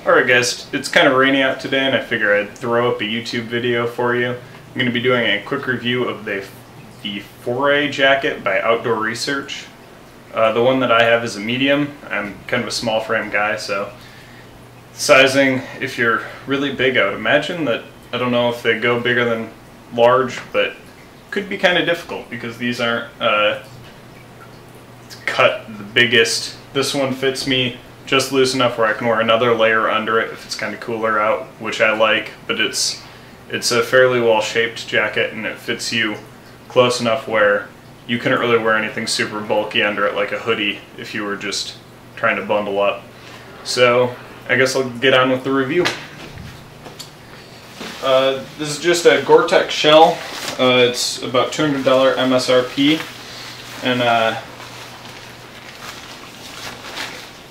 Alright guys, it's kind of rainy out today and I figure I'd throw up a YouTube video for you. I'm going to be doing a quick review of the Foray Jacket by Outdoor Research. The one that I have is a medium. I'm kind of a small frame guy, so sizing, if you're really big, I would imagine that, I don't know if they go bigger than large, but could be kind of difficult because these aren't cut the biggest. This one fits me just loose enough where I can wear another layer under it if it's kind of cooler out, which I like, but it's a fairly well shaped jacket and it fits you close enough where you couldn't really wear anything super bulky under it like a hoodie if you were just trying to bundle up. So I guess I'll get on with the review. This is just a Gore-Tex shell. It's about $200 MSRP, and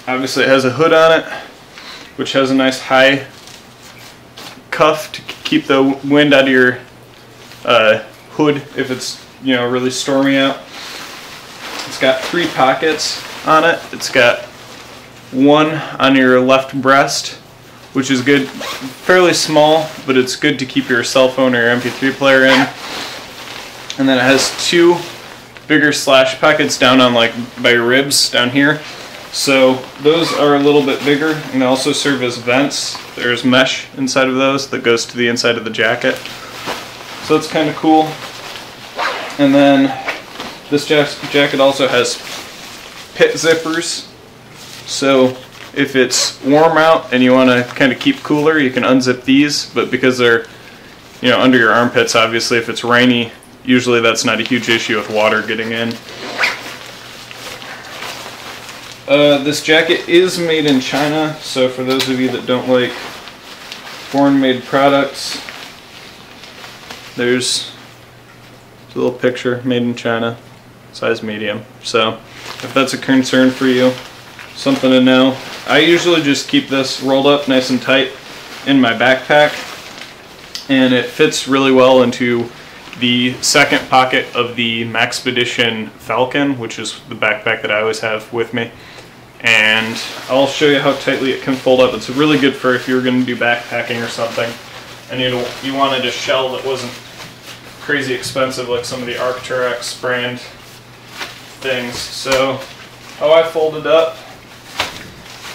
obviously it has a hood on it, which has a nice high cuff to keep the wind out of your hood if it's, you know, really stormy out. It's got 3 pockets on it. It's got one on your left breast, which is good, fairly small, but it's good to keep your cell phone or your MP3 player in. And then it has 2 bigger slash pockets down on, like, by your ribs down here. So those are a little bit bigger and they also serve as vents. There's mesh inside of those that goes to the inside of the jacket. So it's kind of cool. And then this jacket also has pit zippers. So if it's warm out and you want to kind of keep cooler, you can unzip these, but because they're, you know, under your armpits, obviously if it's rainy, usually that's not a huge issue with water getting in. This jacket is made in China, so for those of you that don't like foreign-made products, there's a little picture, made in China, size medium. So if that's a concern for you, something to know. I usually just keep this rolled up nice and tight in my backpack, and it fits really well into the second pocket of the Maxpedition Falcon, which is the backpack that I always have with me. And I'll show you how tightly it can fold up. It's really good for if you were going to do backpacking or something and you wanted a shell that wasn't crazy expensive like some of the Arc'teryx brand things. So how I fold it up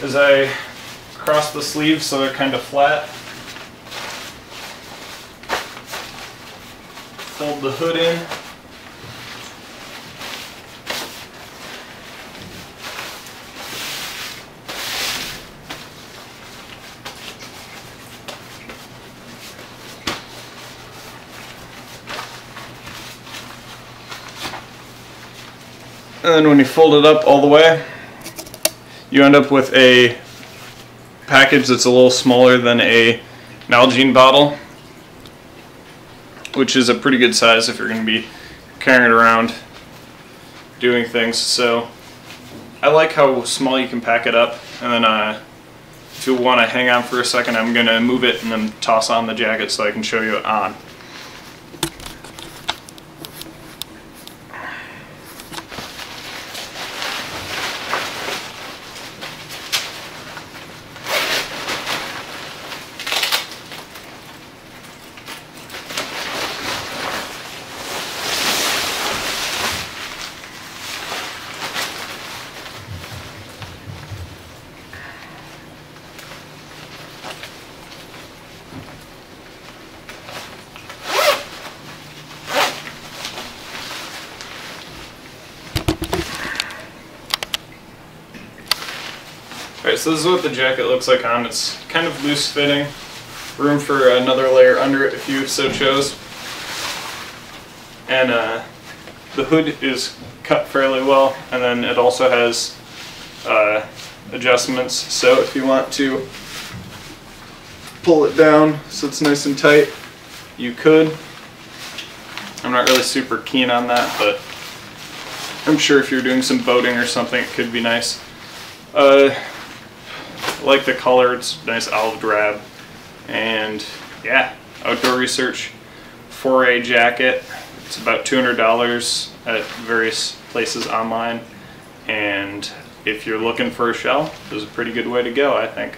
is I cross the sleeves so they're kind of flat, fold the hood in, and then when you fold it up all the way, you end up with a package that's a little smaller than a Nalgene bottle, which is a pretty good size if you're going to be carrying it around doing things. So I like how small you can pack it up, and then if you want to hang on for a second, I'm going to move it and then toss on the jacket so I can show you it on. Alright, so this is what the jacket looks like on. It's kind of loose fitting, room for another layer under it if you so chose. And the hood is cut fairly well, and then it also has adjustments, so if you want to pull it down so it's nice and tight, you could. I'm not really super keen on that, but I'm sure if you're doing some boating or something it could be nice. I like the color, it's nice olive drab, and yeah, Outdoor Research Foray Jacket. It's about $200 at various places online, and if you're looking for a shell, this is a pretty good way to go, I think.